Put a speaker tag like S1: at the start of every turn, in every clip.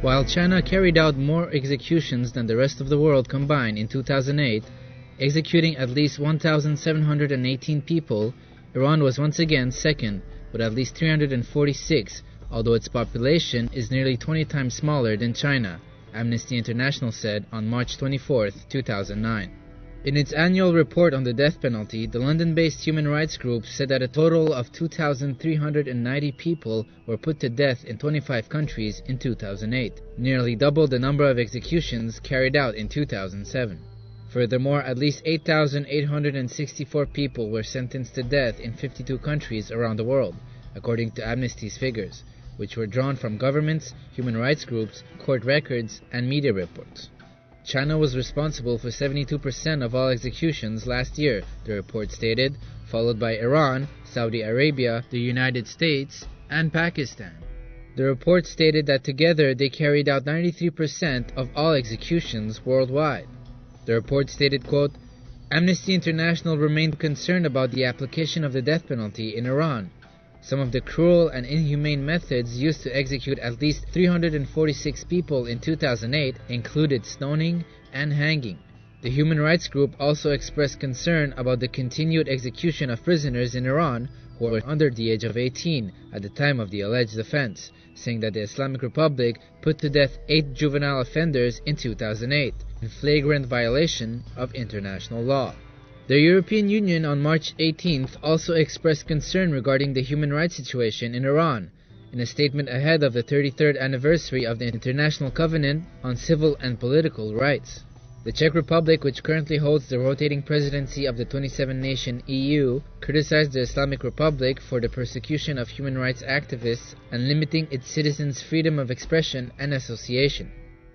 S1: While China carried out more executions than the rest of the world combined in 2008, executing at least 1,718 people, Iran was once again second with at least 346, although its population is nearly 20 times smaller than China, Amnesty International said on March 24, 2009. In its annual report on the death penalty, the London-based human rights group said that a total of 2,390 people were put to death in 25 countries in 2008, nearly double the number of executions carried out in 2007. Furthermore, at least 8,864 people were sentenced to death in 52 countries around the world, according to Amnesty's figures, which were drawn from governments, human rights groups, court records, and media reports. China was responsible for 72% of all executions last year, the report stated, followed by Iran, Saudi Arabia, the United States, and Pakistan. The report stated that together they carried out 93% of all executions worldwide. The report stated, quote, Amnesty International remained concerned about the application of the death penalty in Iran. Some of the cruel and inhumane methods used to execute at least 346 people in 2008 included stoning and hanging. The human rights group also expressed concern about the continued execution of prisoners in Iran who were under the age of 18 at the time of the alleged offense, saying that the Islamic Republic put to death 8 juvenile offenders in 2008 in flagrant violation of international law. The European Union on March 18th also expressed concern regarding the human rights situation in Iran, in a statement ahead of the 33rd anniversary of the International Covenant on Civil and Political Rights. The Czech Republic, which currently holds the rotating presidency of the 27-nation EU, criticized the Islamic Republic for the persecution of human rights activists and limiting its citizens' freedom of expression and association.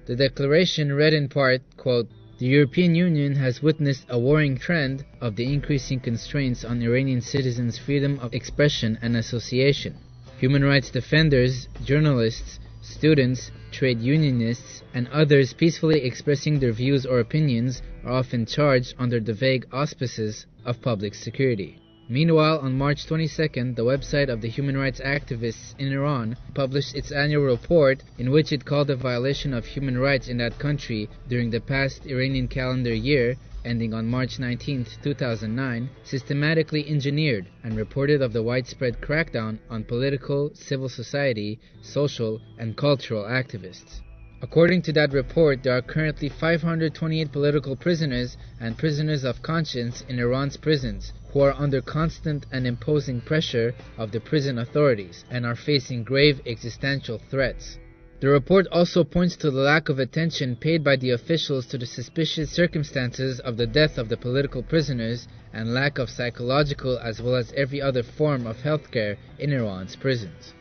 S1: The declaration read in part, quote, The European Union has witnessed a worrying trend of the increasing constraints on Iranian citizens' freedom of expression and association. Human rights defenders, journalists, students, trade unionists, and others peacefully expressing their views or opinions are often charged under the vague auspices of public security. Meanwhile, on March 22nd, the website of the human rights activists in Iran published its annual report in which it called the violation of human rights in that country during the past Iranian calendar year, ending on March 19, 2009, systematically engineered, and reported of the widespread crackdown on political, civil society, social, and cultural activists. According to that report, there are currently 528 political prisoners and prisoners of conscience in Iran's prisons who are under constant and imposing pressure of the prison authorities and are facing grave existential threats. The report also points to the lack of attention paid by the officials to the suspicious circumstances of the death of the political prisoners and lack of psychological as well as every other form of healthcare in Iran's prisons.